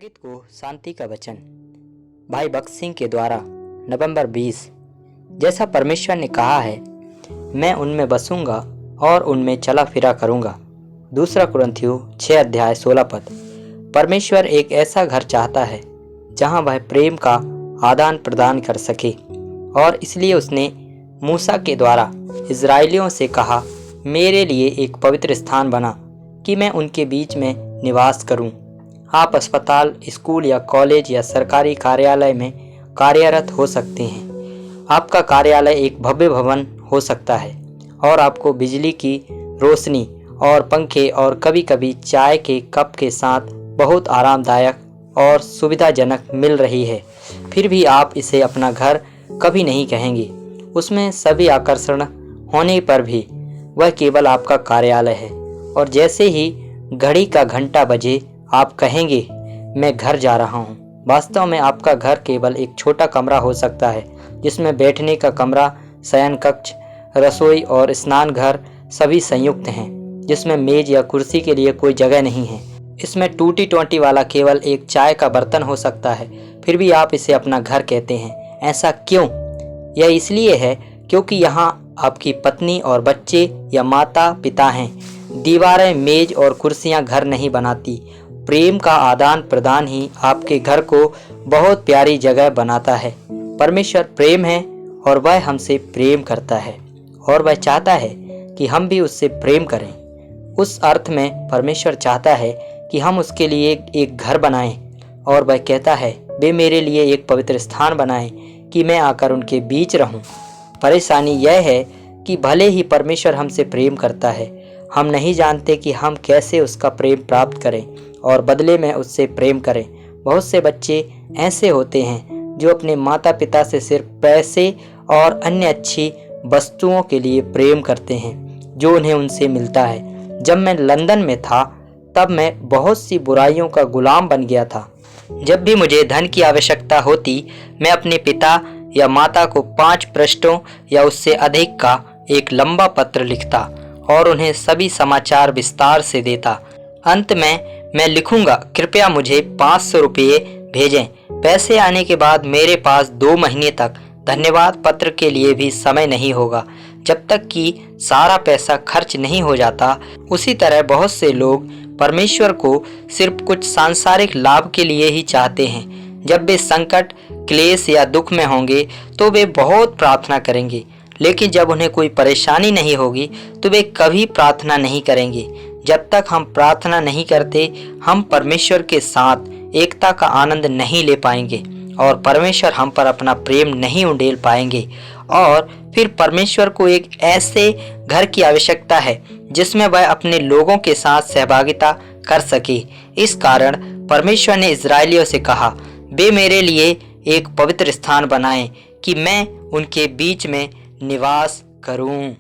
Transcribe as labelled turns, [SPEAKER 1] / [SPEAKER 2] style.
[SPEAKER 1] स्थगित को शांति का वचन। भाई भक्त सिंह के द्वारा नवंबर 20। जैसा परमेश्वर ने कहा है, मैं उनमें बसूंगा और उनमें चला फिरा करूंगा। दूसरा कुरिन्थियों 6 अध्याय 16 पद। परमेश्वर एक ऐसा घर चाहता है जहां वह प्रेम का आदान प्रदान कर सके, और इसलिए उसने मूसा के द्वारा इजरायलियों से कहा, मेरे लिए एक पवित्र स्थान बना कि मैं उनके बीच में निवास करूं। आप अस्पताल, स्कूल या कॉलेज या सरकारी कार्यालय में कार्यरत हो सकते हैं। आपका कार्यालय एक भव्य भवन हो सकता है और आपको बिजली की रोशनी और पंखे और कभी कभी चाय के कप के साथ बहुत आरामदायक और सुविधाजनक मिल रही है। फिर भी आप इसे अपना घर कभी नहीं कहेंगे। उसमें सभी आकर्षण होने पर भी वह केवल आपका कार्यालय है, और जैसे ही घड़ी का घंटा बजे आप कहेंगे, मैं घर जा रहा हूँ। वास्तव में आपका घर केवल एक छोटा कमरा हो सकता है जिसमें बैठने का कमरा, शयन कक्ष, रसोई और स्नान घर सभी संयुक्त हैं, जिसमें मेज या कुर्सी के लिए कोई जगह नहीं है। इसमें टूटी टोटी वाला केवल एक चाय का बर्तन हो सकता है, फिर भी आप इसे अपना घर कहते हैं। ऐसा क्यों? यह इसलिए है क्योंकि यहाँ आपकी पत्नी और बच्चे या माता पिता हैं। दीवारें, मेज और कुर्सियाँ घर नहीं बनाती। प्रेम का आदान प्रदान ही आपके घर को बहुत प्यारी जगह बनाता है। परमेश्वर प्रेम है और वह हमसे प्रेम करता है, और वह चाहता है कि हम भी उससे प्रेम करें। उस अर्थ में परमेश्वर चाहता है कि हम उसके लिए एक घर बनाएं, और वह कहता है, वे मेरे लिए एक पवित्र स्थान बनाएं कि मैं आकर उनके बीच रहूं। परेशानी यह है कि भले ही परमेश्वर हमसे प्रेम करता है, हम नहीं जानते कि हम कैसे उसका प्रेम प्राप्त करें और बदले में उससे प्रेम करें। बहुत से बच्चे ऐसे होते हैं जो अपने माता पिता से सिर्फ पैसे और अन्य अच्छी वस्तुओं के लिए प्रेम करते हैं जो उन्हें उनसे मिलता है। जब मैं लंदन में था तब मैं बहुत सी बुराइयों का गुलाम बन गया था। जब भी मुझे धन की आवश्यकता होती, मैं अपने पिता या माता को 5 पृष्ठों या उससे अधिक का एक लंबा पत्र लिखता और उन्हें सभी समाचार विस्तार से देता। अंत में मैं लिखूंगा, कृपया मुझे 500 रुपये भेजें। पैसे आने के बाद मेरे पास 2 महीने तक धन्यवाद पत्र के लिए भी समय नहीं होगा। जब तक कि सारा पैसा खर्च नहीं हो जाता। उसी तरह बहुत से लोग परमेश्वर को सिर्फ कुछ सांसारिक लाभ के लिए ही चाहते हैं। जब वे संकट, क्लेश या दुख में होंगे तो वे बहुत प्रार्थना करेंगे, लेकिन जब उन्हें कोई परेशानी नहीं होगी तो वे कभी प्रार्थना नहीं करेंगे। जब तक हम प्रार्थना नहीं करते, हम परमेश्वर के साथ एकता का आनंद नहीं ले पाएंगे और परमेश्वर हम पर अपना प्रेम नहीं उंडेल पाएंगे। और फिर परमेश्वर को एक ऐसे घर की आवश्यकता है जिसमें वह अपने लोगों के साथ सहभागिता कर सके। इस कारण परमेश्वर ने इजरायलियों से कहा, वे मेरे लिए एक पवित्र स्थान बनाएं कि मैं उनके बीच में निवास करूं।